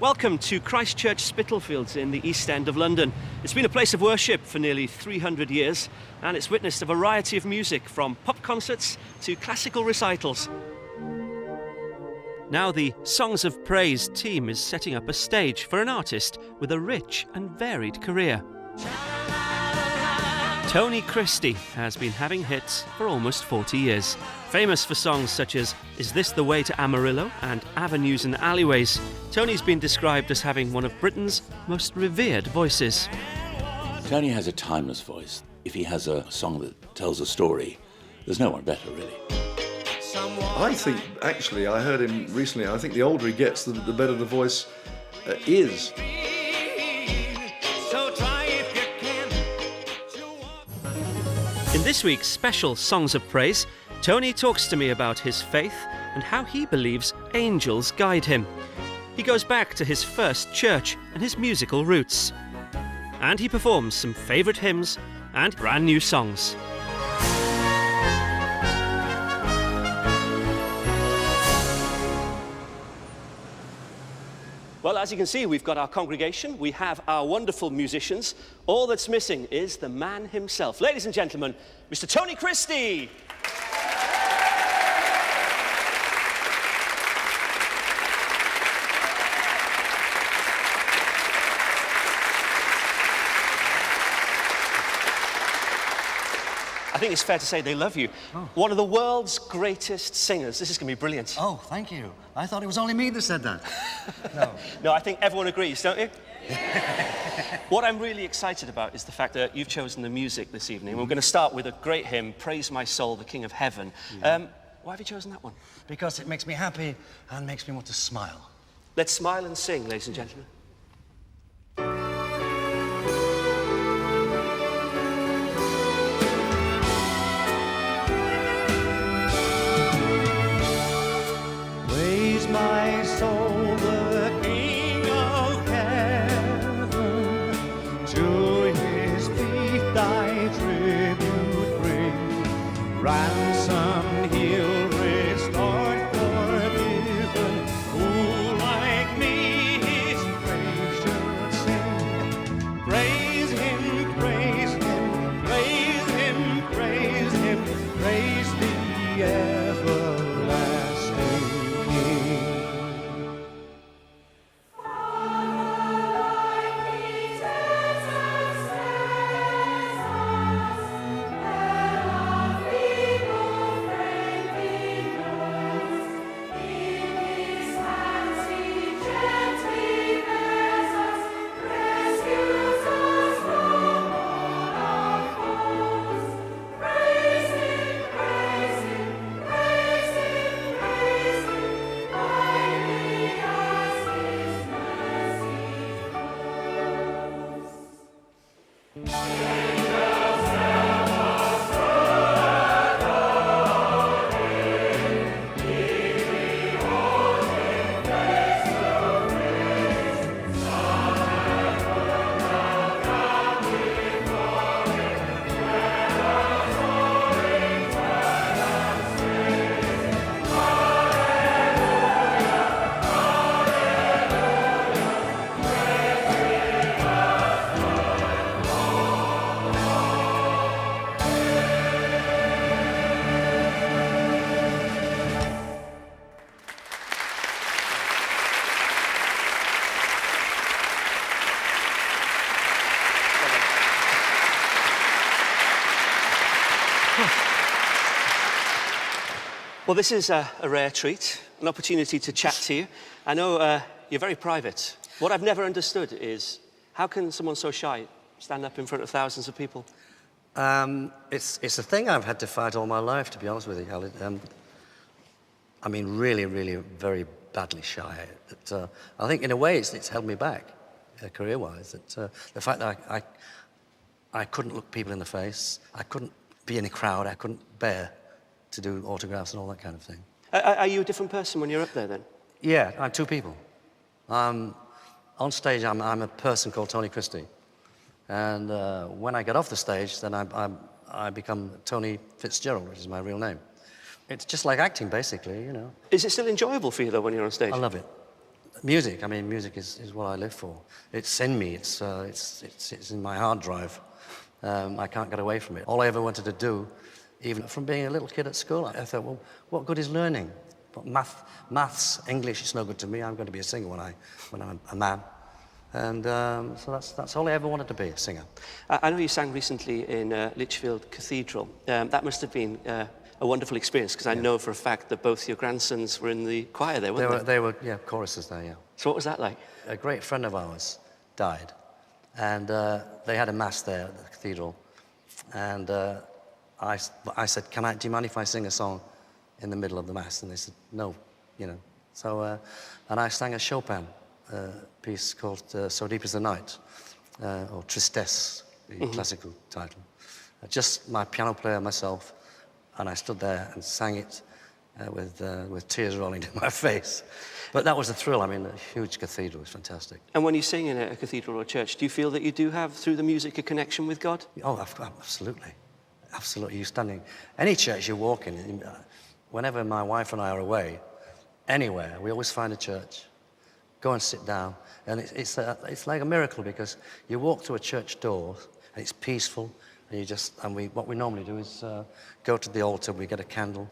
Welcome to Christ Church Spitalfields in the East End of London. It's been a place of worship for nearly 300 years, and it's witnessed a variety of music from pop concerts to classical recitals. Now the Songs of Praise team is setting up a stage for an artist with a rich and varied career. Tony Christie has been having hits for almost 40 years. Famous for songs such as Is This the Way to Amarillo and Avenues and Alleyways, Tony's been described as having one of Britain's most revered voices. Tony has a timeless voice. If he has a song that tells a story, there's no one better, really. I think, actually, I heard him recently, I think the older he gets, the better the voice is. In this week's special Songs of Praise, Tony talks to me about his faith and how he believes angels guide him. He goes back to his first church and his musical roots. And he performs some favourite hymns and brand new songs. Well, as you can see, we've got our congregation, we have our wonderful musicians. All that's missing is the man himself. Ladies and gentlemen, Mr. Tony Christie. I think it's fair to say they love you. Oh. One of the world's greatest singers. This is going to be brilliant. Oh, thank you. I thought it was only me that said that. No. No, I think everyone agrees, don't you? What I'm really excited about is the fact that you've chosen the music this evening. We're going to start with a great hymn, Praise My Soul, the King of Heaven. Yeah. Why have you chosen that one? Because it makes me happy and makes me want to smile. Let's smile and sing, ladies and gentlemen. My soul, the King of Heaven, to his feet thy tribute bring. Ransomed, healed, restored, forgiven, who like me his praise should sing. Praise him, praise him, praise him, praise him, praise the everlasting King. Well, this is a rare treat, an opportunity to chat to you. I know you're very private. What I've never understood is, how can someone so shy stand up in front of thousands of people? It's a thing I've had to fight all my life, to be honest with you, Khaled. I mean, really, really very badly shy. I think, in a way, it's held me back, career-wise. The fact that I couldn't look people in the face, I couldn't be in a crowd, I couldn't bear to do autographs and all that kind of thing. Are you a different person when you're up there, then? Yeah, I'm two people. On stage, I'm a person called Tony Christie. And when I get off the stage, then I become Tony Fitzgerald, which is my real name. It's just like acting, basically, you know. Is it still enjoyable for you, though, when you're on stage? I love it. Music, I mean, music is what I live for. It's in me, it's in my hard drive. I can't get away from it. All I ever wanted to do, even from being a little kid at school, I thought, well, what good is learning? But maths, English, it's no good to me. I'm going to be a singer when I'm a man. And so that's all I ever wanted to be, a singer. I know you sang recently in Lichfield Cathedral. That must have been a wonderful experience, because I know for a fact that both your grandsons were in the choir there, weren't they? They were, yeah, choruses there, yeah. So what was that like? A great friend of ours died, and they had a mass there at the cathedral. And I said, do you mind if I sing a song in the middle of the mass? And they said, no, you know. So, and I sang a Chopin piece called So Deep Is the Night, or Tristesse, the classical title. Just my piano player, myself, and I stood there and sang it with tears rolling down my face. But that was a thrill. I mean, a huge cathedral was fantastic. And when you sing in a cathedral or a church, do you feel that you do have, through the music, a connection with God? Oh, absolutely. Absolutely. You're standing... Any church you walk in, whenever my wife and I are away, anywhere, we always find a church, go and sit down, and it's like a miracle, because you walk through a church door, and it's peaceful, and what we normally do is go to the altar, we get a candle,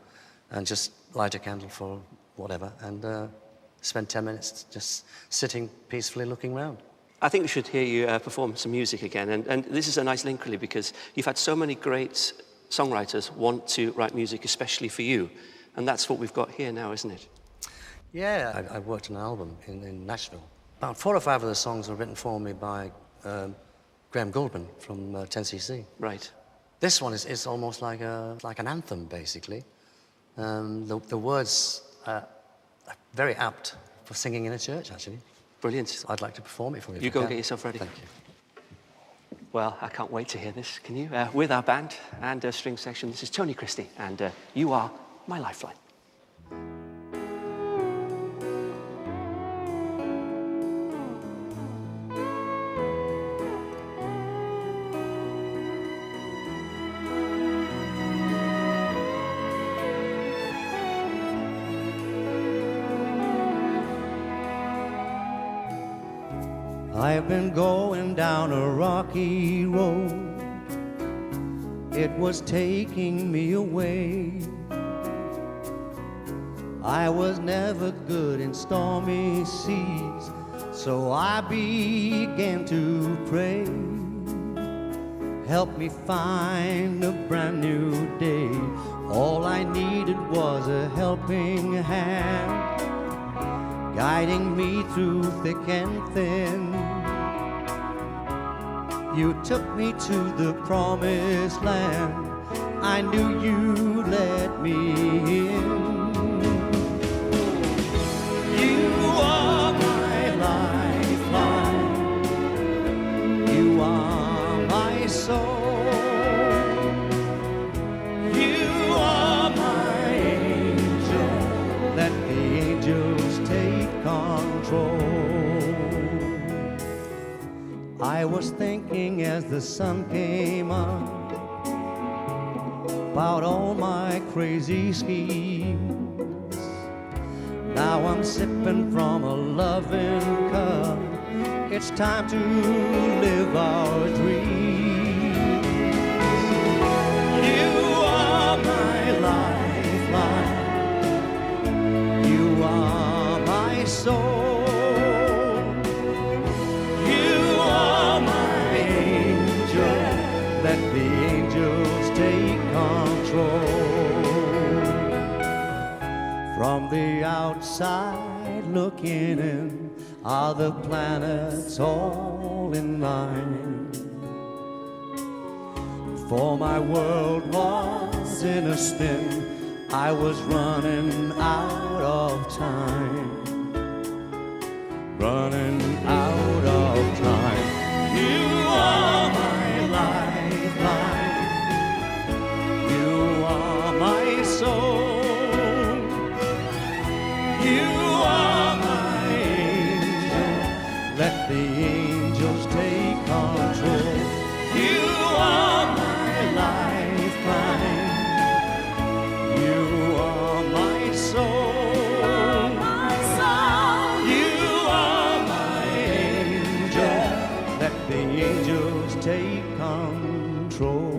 and just light a candle for whatever, and spend 10 minutes just sitting peacefully looking around. I think we should hear you perform some music again, and this is a nice link, really, because you've had so many great songwriters want to write music especially for you, and that's what we've got here now, isn't it? Yeah, I worked on an album in Nashville. About 4 or 5 of the songs were written for me by Graham Goldman from 10cc. Right. This one is almost like an anthem, basically. The words are very apt for singing in a church, actually. Brilliant. I'd like to perform it for you. You go and get yourself ready. Thank you. Well, I can't wait to hear this. Can you? With our band and string section, this is Tony Christie, and You Are My Lifeline. I've been going down a rocky road. It was taking me away. I was never good in stormy seas, so I began to pray. Help me find a brand new day. All I needed was a helping hand, guiding me through thick and thin. You took me to the promised land. I knew you'd let me in. You are my lifeline. You are my soul. You are my angel. Let the angels take control. I was thinking as the sun came up about all my crazy schemes. Now I'm sipping from a loving cup. It's time to live our dreams. You are my lifeline. You are my soul. Let the angels take control. From the outside looking in, are the planets all in line? For my world was in a spin, I was running out of time. Running out of time. You are my lifeline. You are my soul. You are my angel. Let the angels take control. You are my lifeline. You are my soul. You take control.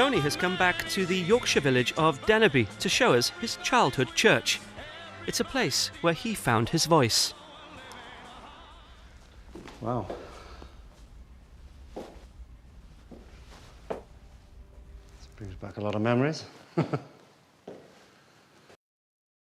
Tony has come back to the Yorkshire village of Dennerby to show us his childhood church. It's a place where he found his voice. Wow. This brings back a lot of memories.